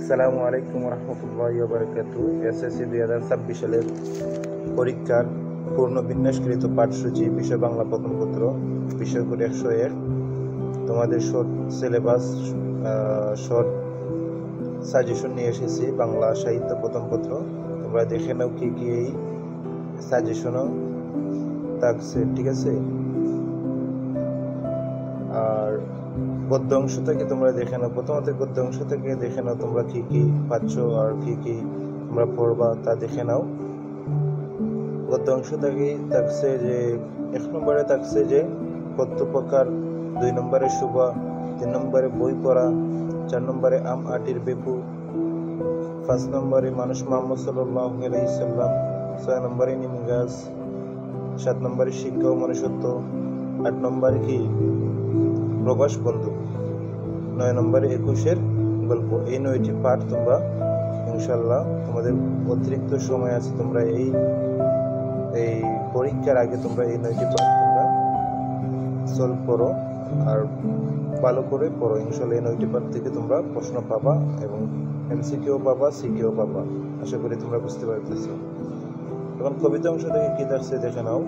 আসসালামু আলাইকুম রহমতুল্লাহি ওয়া বারাকাতুহু। এসএসসি 2026 সালের পরীক্ষার পূর্ণ বিন্যাসকৃত পাঠসূচি, বিষয় বাংলা প্রথম পত্র, বিষয় করে 101। তোমাদের শর্ট সিলেবাস, শর্ট সাজেশন নিয়ে এসেছি বাংলা সাহিত্য প্রথম পত্র। তোমরা দেখে নাও কি কি এই সাজেশনও থাকছে, ঠিক আছে। আর গদ্য অংশ থেকে তোমরা দেখে নাও, প্রথমত গদ্য অংশ থেকে দেখে নাও তোমরা কি কি পাচ্ছ আর কি কি তোমরা পড়বা তা দেখে নাও। গদ্য অংশ থেকে থাকছে যে 1 নম্বরে থাকছে যে গদ্য প্রকার, 2 নম্বরে শোভা, 3 নম্বরে বই পড়া, 4 নম্বরে আম আটির বেপু, 5 নম্বরে মানুষ মুহাম্মদ সাল্লাল্লাহু আলাইহি সাল্লাম, 6 নম্বরে নিম গাছ, 7 নম্বরে শিক্ষা ও মনুষ্যত্ব, 8 নম্বরে কি প্রবাস বন্ধু, 9 নম্বরে 21-এর গল্প। এই 9টি পাঠ তোমরা ইনশাল্লাহ, তোমাদের অতিরিক্ত সময় আছে, তোমরা এই পরীক্ষার আগে তোমরা এই 9টি পাঠ তোমরা সলভ করো আর ভালো করে পড়ো। ইনশাল্লাহ এই 9টি পাঠ থেকে তোমরা প্রশ্ন পাবা এবং এমসিকিউ পাবা, সিকিউ পাবা। আশা করি তোমরা বুঝতে পারতেছো। এখন কবিতা অংশ থেকে কি থাকছে দেখে নাও।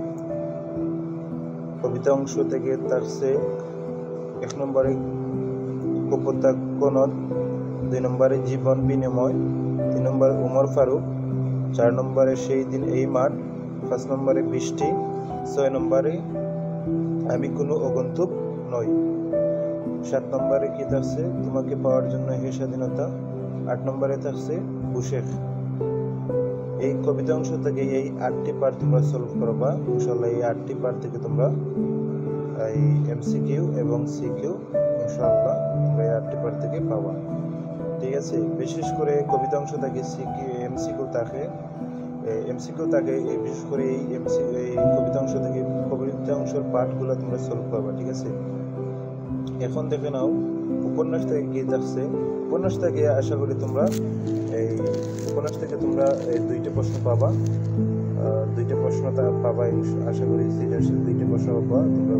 কবিতা অংশ থেকে থাকছে 1 নম্বরে কপোতাক্ষ নদ, 2 নম্বরে জীবন বিনিময়, 3 নম্বরে উমর ফারুক, 4 নম্বরে সেই দিন এই মাঠ, 5 নম্বরে বৃষ্টি, 6 নম্বরে আমি কোনো অগন্তুক নই, 7 নম্বরে কি থাকছে তোমাকে পাওয়ার জন্য হে স্বাধীনতা, 8 নম্বরে থাকছে বুশেখ। এই কবিতা অংশ থেকে এই 8টি পার্ট তোমরা সলভ করবা ইনশাআল্লাহ। এই 8টি পার্ট থেকে তোমরা এই এমসিকিউ এবং সিকিউ ইনশাআল্লাহ তোমরা এই 8টি পার্ট থেকে পাবা, ঠিক আছে। বিশেষ করে কবিতা অংশ থেকে এমসিকিউ থাকে, বিশেষ করে এই কবিতা অংশ থেকে কবিতা অংশের পার্টগুলো তোমরা সলভ করবা, ঠিক আছে। এখন দেখে নাও উপন্যাস থেকে কি থাকছে। উপন্যাস থেকে আশা করি তোমরা এই 2টি প্রশ্ন পাবা, 2টি প্রশ্ন পাবা আশা করি। সৃজনশীল 2টি প্রশ্ন পাবা। তোমরা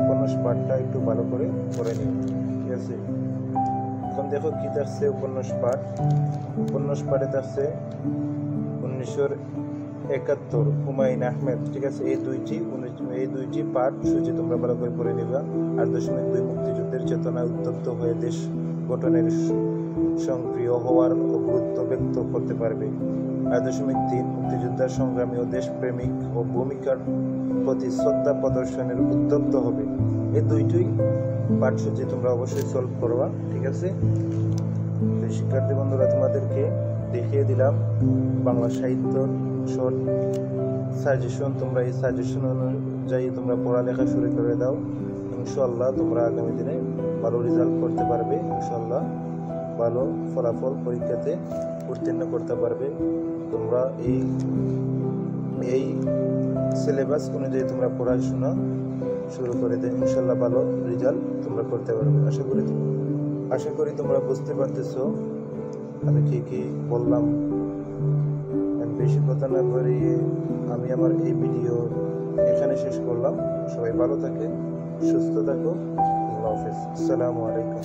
উপন্যাস পাঠটা একটু ভালো করে পড়ে নিও, ঠিক আছে। এখন দেখো কি থাকছে উপন্যাস পাঠে থাকছে 1971 হুমায়ুন আহমেদ, ঠিক আছে। এই দুইটি পাঠ সূচি তোমরা ভালো করে পড়ে নিবা। 8.2 মুক্তিযুদ্ধের চেতনায় উত্তপ্ত হয়ে দেশ গঠনের সক্রিয় হওয়ার গুরুত্ব ব্যক্ত করতে পারবে। 8.3 মুক্তিযোদ্ধার সংগ্রামী ও দেশপ্রেমিক ও ভূমিকার প্রতি শ্রদ্ধা প্রদর্শনের উদ্যত হবে। এই 2টি পাঠসূচি তোমরা অবশ্যই সলভ করবা, ঠিক আছে। শিক্ষার্থী বন্ধুরা, তোমাদেরকে দেখিয়ে দিলাম বাংলা সাহিত্য শর্ট সাজেশন। তোমরা এই সাজেশন অনুযায়ী তোমরা পড়ালেখা শুরু করে দাও। ইনশাআল্লাহ তোমরা আগামী দিনে ভালো রেজাল্ট করতে পারবে, ইনশাআল্লাহ ভালো ফলাফল পরীক্ষাতে উত্তীর্ণ করতে পারবে। তোমরা এই সিলেবাস অনুযায়ী তোমরা পড়াশোনা শুরু করে দেয়, ইনশাআল্লাহ ভালো রেজাল্ট তোমরা করতে পারবে। আশা করি তোমরা বুঝতে পারতেছো আমি কি কি বললাম। বেশি কথা না বাড়িয়ে আমি আমার এই ভিডিও এখানে শেষ করলাম। সবাই ভালো থাকে, সুস্থ থাকো। আল্লাহ হাফেজ। আসসালামু আলাইকুম।